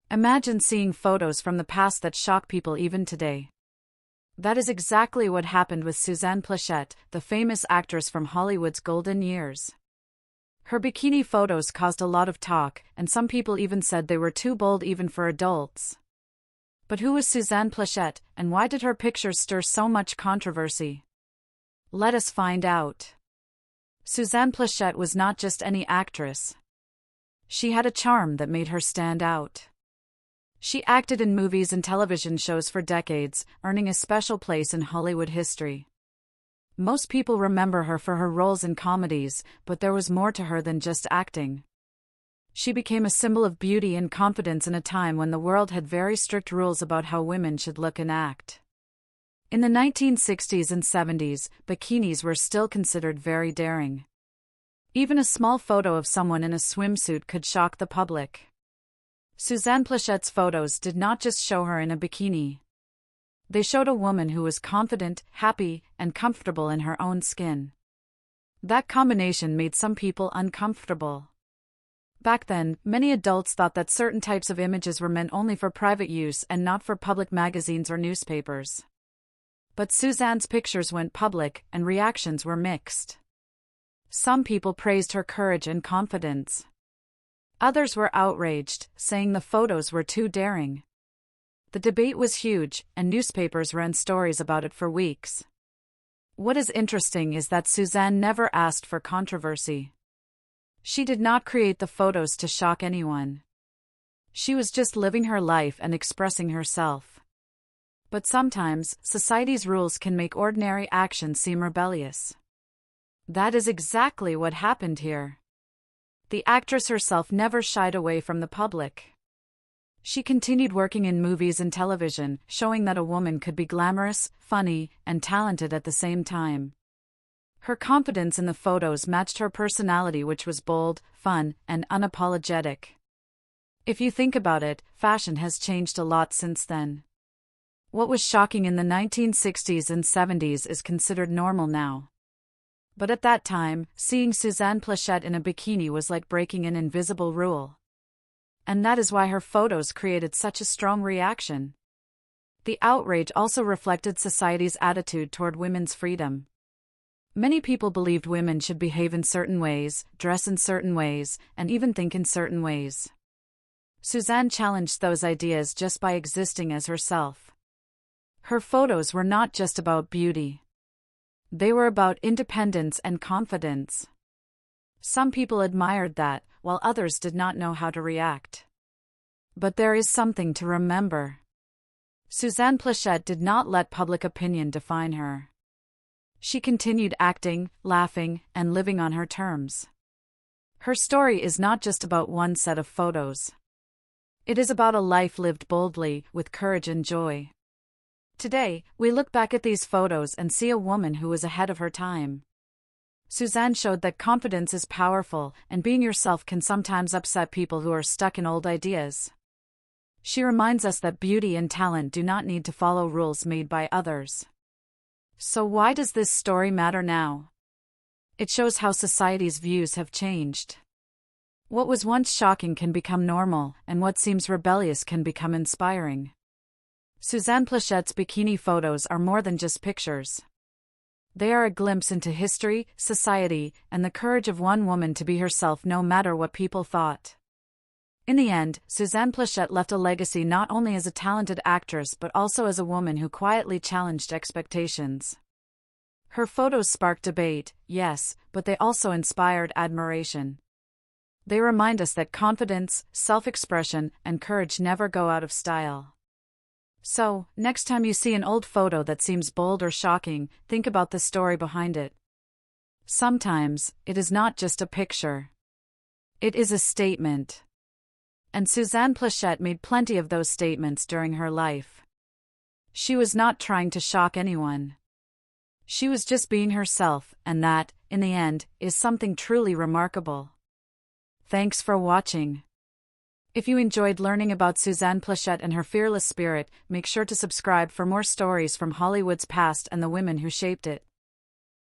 Imagine seeing photos from the past that shock people even today. That is exactly what happened with Suzanne Pleshette, the famous actress from Hollywood's golden years. Her bikini photos caused a lot of talk, and some people even said they were too bold even for adults. But who was Suzanne Pleshette, and why did her pictures stir so much controversy? Let us find out. Suzanne Pleshette was not just any actress. She had a charm that made her stand out. She acted in movies and television shows for decades, earning a special place in Hollywood history. Most people remember her for her roles in comedies, but there was more to her than just acting. She became a symbol of beauty and confidence in a time when the world had very strict rules about how women should look and act. In the 1960s and 70s, bikinis were still considered very daring. Even a small photo of someone in a swimsuit could shock the public. Suzanne Plechette's photos did not just show her in a bikini. They showed a woman who was confident, happy, and comfortable in her own skin. That combination made some people uncomfortable. Back then, many adults thought that certain types of images were meant only for private use and not for public magazines or newspapers. But Suzanne's pictures went public, and reactions were mixed. Some people praised her courage and confidence. Others were outraged, saying the photos were too daring. The debate was huge, and newspapers ran stories about it for weeks. What is interesting is that Suzanne never asked for controversy. She did not create the photos to shock anyone. She was just living her life and expressing herself. But sometimes, society's rules can make ordinary actions seem rebellious. That is exactly what happened here. The actress herself never shied away from the public. She continued working in movies and television, showing that a woman could be glamorous, funny, and talented at the same time. Her confidence in the photos matched her personality, which was bold, fun, and unapologetic. If you think about it, fashion has changed a lot since then. What was shocking in the 1960s and 70s is considered normal now. But at that time, seeing Suzanne Pleshette in a bikini was like breaking an invisible rule. And that is why her photos created such a strong reaction. The outrage also reflected society's attitude toward women's freedom. Many people believed women should behave in certain ways, dress in certain ways, and even think in certain ways. Suzanne challenged those ideas just by existing as herself. Her photos were not just about beauty. They were about independence and confidence. Some people admired that, while others did not know how to react. But there is something to remember. Suzanne Pleshette did not let public opinion define her. She continued acting, laughing, and living on her terms. Her story is not just about one set of photos. It is about a life lived boldly, with courage and joy. Today, we look back at these photos and see a woman who was ahead of her time. Suzanne showed that confidence is powerful, and being yourself can sometimes upset people who are stuck in old ideas. She reminds us that beauty and talent do not need to follow rules made by others. So why does this story matter now? It shows how society's views have changed. What was once shocking can become normal, and what seems rebellious can become inspiring. Suzanne Plechette's bikini photos are more than just pictures. They are a glimpse into history, society, and the courage of one woman to be herself no matter what people thought. In the end, Suzanne Pleshette left a legacy not only as a talented actress but also as a woman who quietly challenged expectations. Her photos sparked debate, yes, but they also inspired admiration. They remind us that confidence, self-expression, and courage never go out of style. So, next time you see an old photo that seems bold or shocking, think about the story behind it. Sometimes, it is not just a picture. It is a statement. And Suzanne Pleshette made plenty of those statements during her life. She was not trying to shock anyone. She was just being herself, and that, in the end, is something truly remarkable. Thanks for watching. If you enjoyed learning about Suzanne Pleshette and her fearless spirit, make sure to subscribe for more stories from Hollywood's past and the women who shaped it.